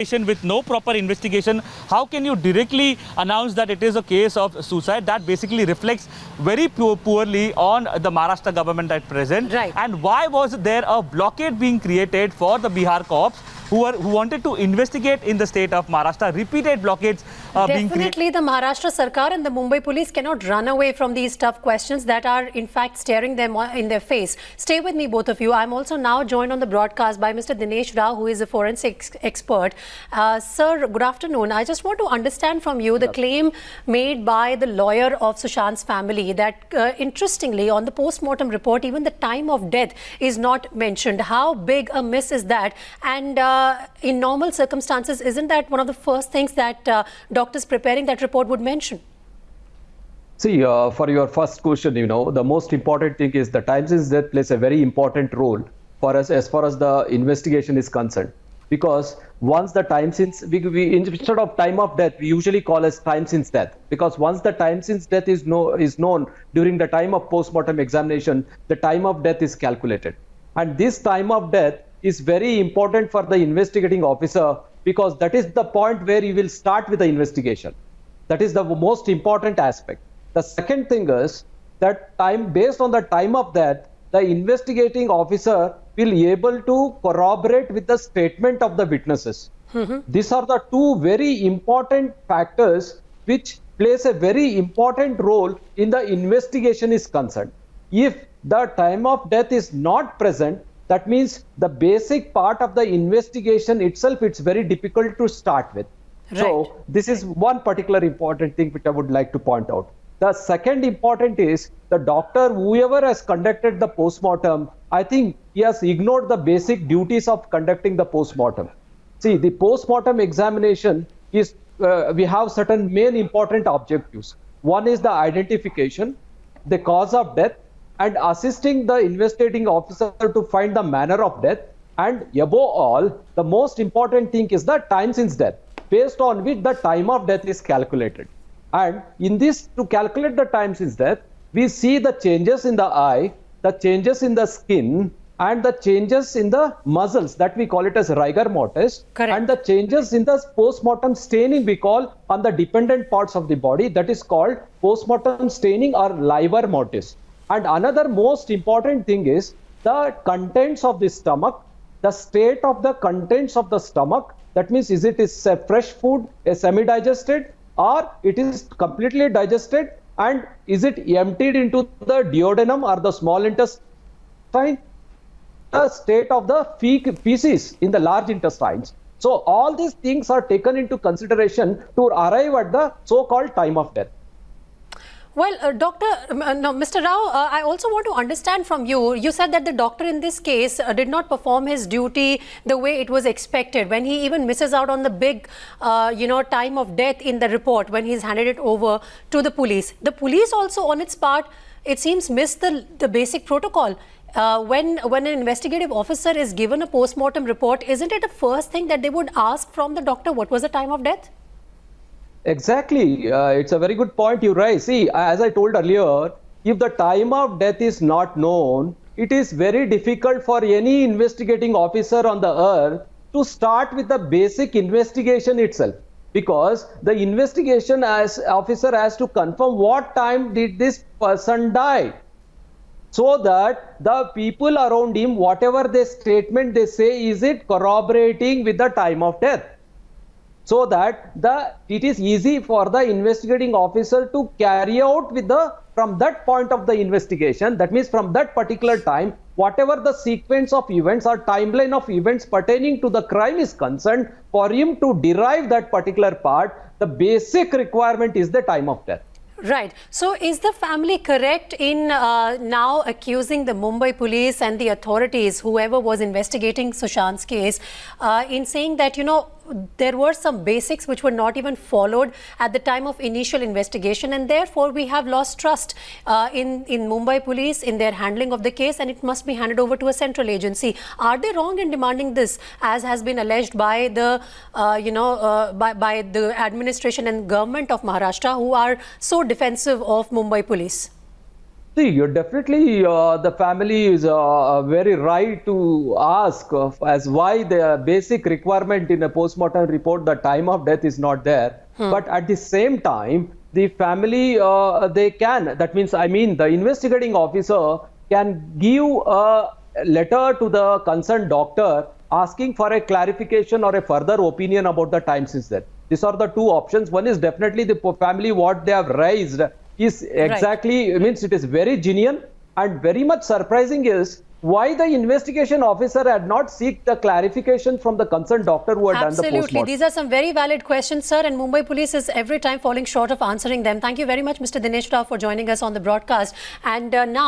With no proper investigation, how can you directly announce that it is a case of suicide? That basically reflects very poorly on the Maharashtra government at present. Right. And why was there a blockade being created for the Bihar cops who wanted to investigate in the state of Maharashtra? Repeated blockades being created. Definitely, the Maharashtra Sarkar and the Mumbai police cannot run away from these tough questions that are in fact staring them in their face. Stay with me, both of you. I'm also now joined on the broadcast by Mr. Dinesh Rao, who is a forensic expert. Sir, good afternoon. I just want to understand from you the claim made by the lawyer of Sushant's family that interestingly on the post-mortem report, even the time of death is not mentioned. How big a miss is that? And in normal circumstances, isn't that one of the first things that doctors preparing that report would mention? See, for your first question, the most important thing is the time since death plays a very important role for us as far as the investigation is concerned. Because once the time since, instead of time of death, we usually call as time since death. Because once the time since death is known during the time of post-mortem examination, the time of death is calculated. And this time of death is very important for the investigating officer because that is the point where he will start with the investigation. That is the most important aspect. The second thing is that based on the time of death, the investigating officer will be able to corroborate with the statement of the witnesses. These are the two very important factors which plays a very important role in the investigation is concerned. If the time of death is not present, that means the basic part of the investigation itself, it's very difficult to start with. Right. So this is one particular important thing which I would like to point out. The second important is the doctor, whoever has conducted the post-mortem, I think he has ignored the basic duties of conducting the post-mortem. See, the post-mortem examination is, we have certain main important objectives. One is the identification, the cause of death, and assisting the investigating officer to find the manner of death. And above all, the most important thing is the time since death, based on which the time of death is calculated. And in this, to calculate the time since death, we see the changes in the eye, the changes in the skin, and the changes in the muscles that we call it as rigor mortis. Correct. And the changes in the post-mortem staining we call on the dependent parts of the body, that is called post-mortem staining or livor mortis. And another most important thing is the contents of the stomach, the state of the contents of the stomach. That means is it is a fresh food, a semi-digested, or it is completely digested, and is it emptied into the duodenum or the small intestine? The state of the feces in the large intestines. So all these things are taken into consideration to arrive at the so-called time of death. Well, Mr. Rao, I also want to understand from you. You said that the doctor in this case did not perform his duty the way it was expected. When he even misses out on the big, time of death in the report when he's handed it over to the police. The police also, on its part, it seems missed the basic protocol. When an investigative officer is given a post-mortem report, isn't it the first thing that they would ask from the doctor? What was the time of death? Exactly. It's a very good point you raise. See, as I told earlier, if the time of death is not known, it is very difficult for any investigating officer on the earth to start with the basic investigation itself. Because the investigation officer has to confirm what time did this person die. So that the people around him, whatever their statement they say, is it corroborating with the time of death? So that it is easy for the investigating officer to carry out from that point of the investigation, that means from that particular time, whatever the sequence of events or timeline of events pertaining to the crime is concerned, for him to derive that particular part, the basic requirement is the time of death. Right. So is the family correct in now accusing the Mumbai police and the authorities, whoever was investigating Sushant's case, in saying that, there were some basics which were not even followed at the time of initial investigation, and therefore we have lost trust in Mumbai police in their handling of the case, and it must be handed over to a central agency. Are they wrong in demanding this, as has been alleged by the by the administration and government of Maharashtra, who are so defensive of Mumbai police? See, you're definitely the family is very right to ask as why the basic requirement in a postmortem report, the time of death is not there. But at the same time, the family, they can, that means, the investigating officer can give a letter to the concerned doctor asking for a clarification or a further opinion about the time since then. These are the two options. One is definitely the family, what they have raised is exactly, means it is very genuine, and very much surprising is why the investigation officer had not seek the clarification from the concerned doctor who had done the Absolutely. postmortem. These are some very valid questions, sir, and Mumbai Police is every time falling short of answering them. Thank you very much, Mr. Dinesh Rao, for joining us on the broadcast. And now